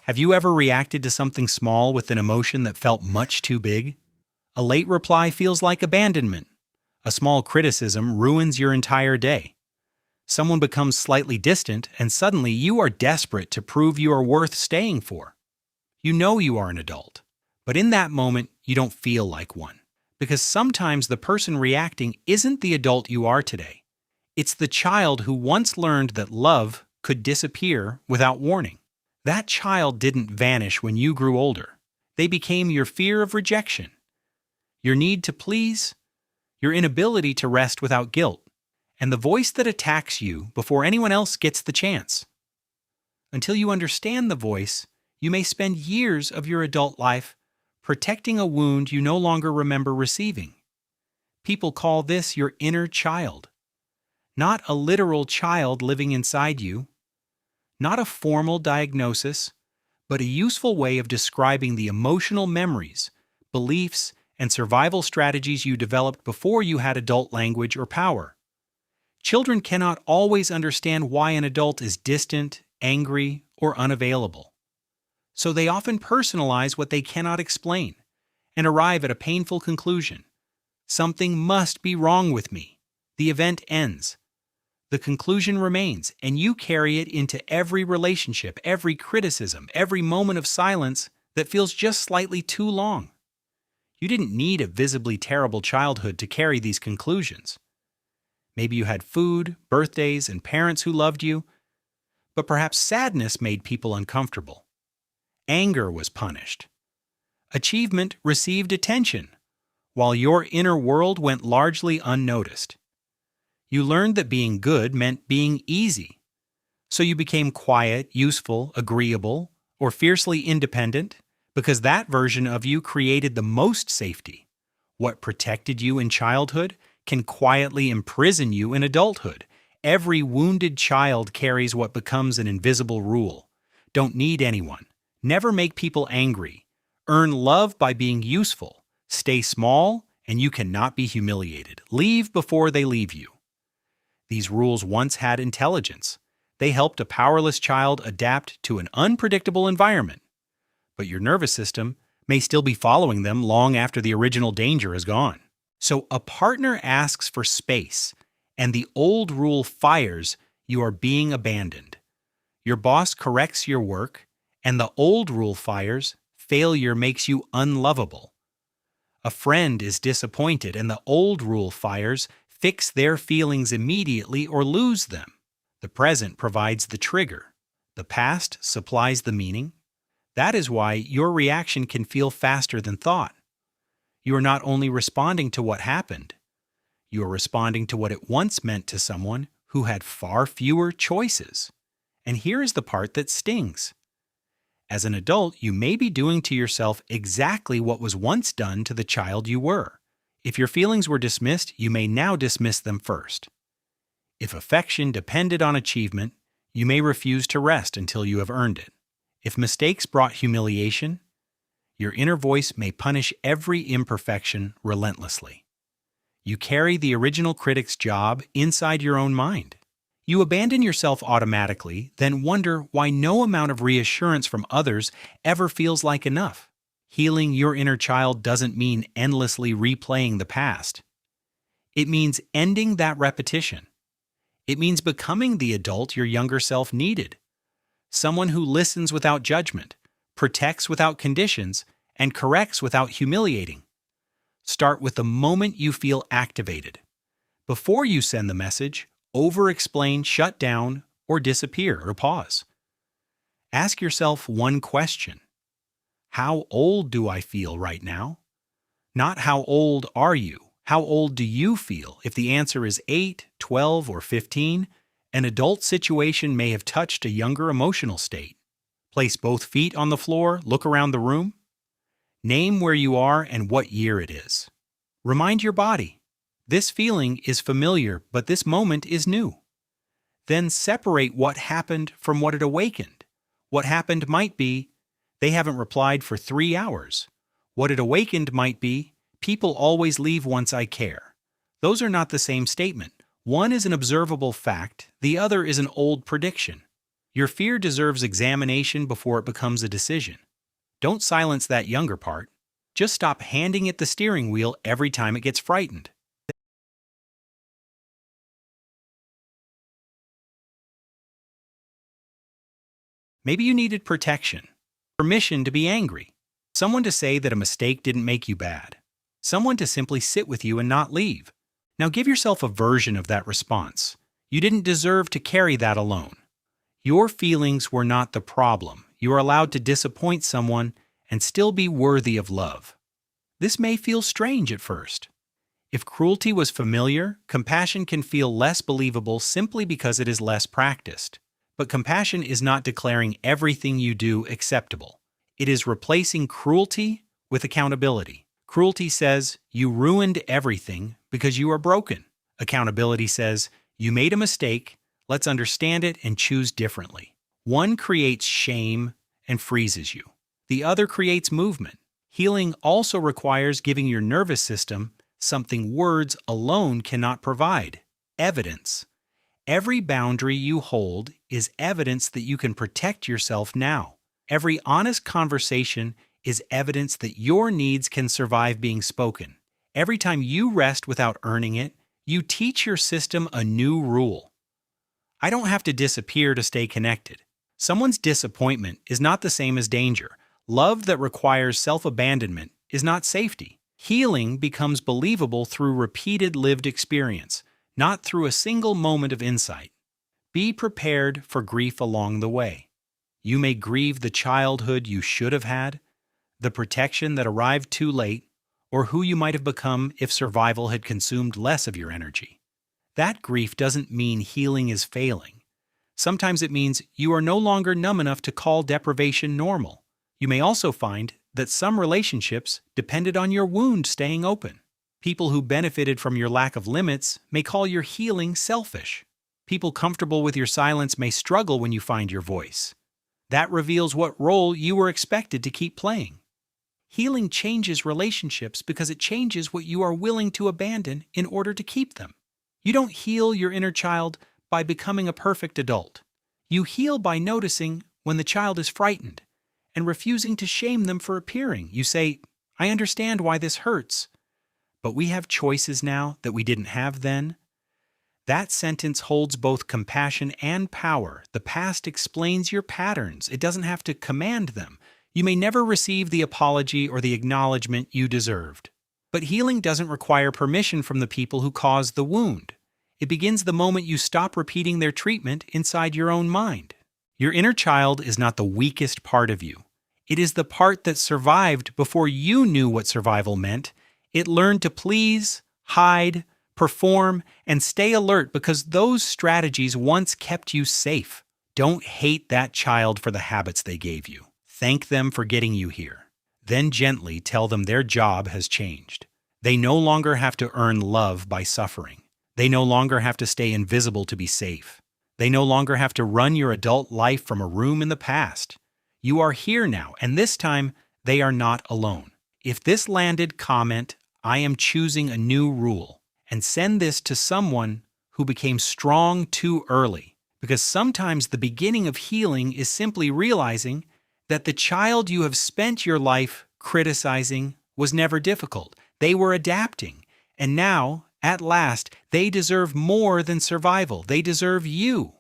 Have you ever reacted to something small with an emotion that felt much too big? A late reply feels like abandonment. A small criticism ruins your entire day. Someone becomes slightly distant, and suddenly you are desperate to prove you are worth staying for. You know you are an adult, but in that moment, you don't feel like one. Because sometimes the person reacting isn't the adult you are today. It's the child who once learned that love could disappear without warning. That child didn't vanish when you grew older. They became your fear of rejection, your need to please, your inability to rest without guilt, and the voice that attacks you before anyone else gets the chance. Until you understand the voice, you may spend years of your adult life protecting a wound you no longer remember receiving. People call this your inner child. Not a literal child living inside you, not a formal diagnosis, but a useful way of describing the emotional memories, beliefs, and survival strategies you developed before you had adult language or power. Children cannot always understand why an adult is distant, angry, or unavailable. So they often personalize what they cannot explain and arrive at a painful conclusion. Something must be wrong with me. The event ends. The conclusion remains, and you carry it into every relationship, every criticism, every moment of silence that feels just slightly too long. You didn't need a visibly terrible childhood to carry these conclusions. Maybe you had food, birthdays, and parents who loved you, but perhaps sadness made people uncomfortable. Anger was punished. Achievement received attention, while your inner world went largely unnoticed. You learned that being good meant being easy. So you became quiet, useful, agreeable, or fiercely independent because that version of you created the most safety. What protected you in childhood can quietly imprison you in adulthood. Every wounded child carries what becomes an invisible rule. Don't need anyone. Never make people angry. Earn love by being useful. Stay small, and you cannot be humiliated. Leave before they leave you. These rules once had intelligence. They helped a powerless child adapt to an unpredictable environment. But your nervous system may still be following them long after the original danger is gone. So a partner asks for space, and the old rule fires, you are being abandoned. Your boss corrects your work, and the old rule fires, failure makes you unlovable. A friend is disappointed, and the old rule fires, fix their feelings immediately or lose them. The present provides the trigger. The past supplies the meaning. That is why your reaction can feel faster than thought. You are not only responding to what happened, you are responding to what it once meant to someone who had far fewer choices. And here is the part that stings. As an adult, you may be doing to yourself exactly what was once done to the child you were. If your feelings were dismissed, you may now dismiss them first. If affection depended on achievement, you may refuse to rest until you have earned it. If mistakes brought humiliation, your inner voice may punish every imperfection relentlessly. You carry the original critic's job inside your own mind. You abandon yourself automatically, then wonder why no amount of reassurance from others ever feels like enough. Healing your inner child doesn't mean endlessly replaying the past. It means ending that repetition. It means becoming the adult your younger self needed. Someone who listens without judgment, protects without conditions, and corrects without humiliating. Start with the moment you feel activated. Before you send the message, over-explain, shut down, or disappear or pause. Ask yourself one question. How old do I feel right now? Not how old are you? How old do you feel? If the answer is 8, 12, or 15, an adult situation may have touched a younger emotional state. Place both feet on the floor, look around the room. Name where you are and what year it is. Remind your body. This feeling is familiar, but this moment is new. Then separate what happened from what it awakened. What happened might be, they haven't replied for 3 hours. What it awakened might be, people always leave once I care. Those are not the same statement. One is an observable fact, the other is an old prediction. Your fear deserves examination before it becomes a decision. Don't silence that younger part. Just stop handing it the steering wheel every time it gets frightened. Maybe you needed protection, permission to be angry, someone to say that a mistake didn't make you bad, someone to simply sit with you and not leave. Now give yourself a version of that response. You didn't deserve to carry that alone. Your feelings were not the problem. You are allowed to disappoint someone and still be worthy of love. This may feel strange at first. If cruelty was familiar, compassion can feel less believable simply because it is less practiced. But compassion is not declaring everything you do acceptable. It is replacing cruelty with accountability. Cruelty says, you ruined everything because you are broken. Accountability says, you made a mistake, let's understand it and choose differently. One creates shame and freezes you. The other creates movement. Healing also requires giving your nervous system something words alone cannot provide: evidence. Every boundary you hold is evidence that you can protect yourself now. Every honest conversation is evidence that your needs can survive being spoken. Every time you rest without earning it, you teach your system a new rule. I don't have to disappear to stay connected. Someone's disappointment is not the same as danger. Love that requires self-abandonment is not safety. Healing becomes believable through repeated lived experience, not through a single moment of insight. Be prepared for grief along the way. You may grieve the childhood you should have had, the protection that arrived too late, or who you might have become if survival had consumed less of your energy. That grief doesn't mean healing is failing. Sometimes it means you are no longer numb enough to call deprivation normal. You may also find that some relationships depended on your wound staying open. People who benefited from your lack of limits may call your healing selfish. People comfortable with your silence may struggle when you find your voice. That reveals what role you were expected to keep playing. Healing changes relationships because it changes what you are willing to abandon in order to keep them. You don't heal your inner child by becoming a perfect adult. You heal by noticing when the child is frightened and refusing to shame them for appearing. You say, I understand why this hurts, but we have choices now that we didn't have then. That sentence holds both compassion and power. The past explains your patterns. It doesn't have to command them. You may never receive the apology or the acknowledgement you deserved. But healing doesn't require permission from the people who caused the wound. It begins the moment you stop repeating their treatment inside your own mind. Your inner child is not the weakest part of you. It is the part that survived before you knew what survival meant. It learned to please, hide, perform, and stay alert because those strategies once kept you safe. Don't hate that child for the habits they gave you. Thank them for getting you here. Then gently tell them their job has changed. They no longer have to earn love by suffering. They no longer have to stay invisible to be safe. They no longer have to run your adult life from a room in the past. You are here now, and this time, they are not alone. If this landed, comment, I am choosing a new rule, and send this to someone who became strong too early. Because sometimes the beginning of healing is simply realizing that the child you have spent your life criticizing was never difficult. They were adapting, and now, at last, they deserve more than survival. They deserve you.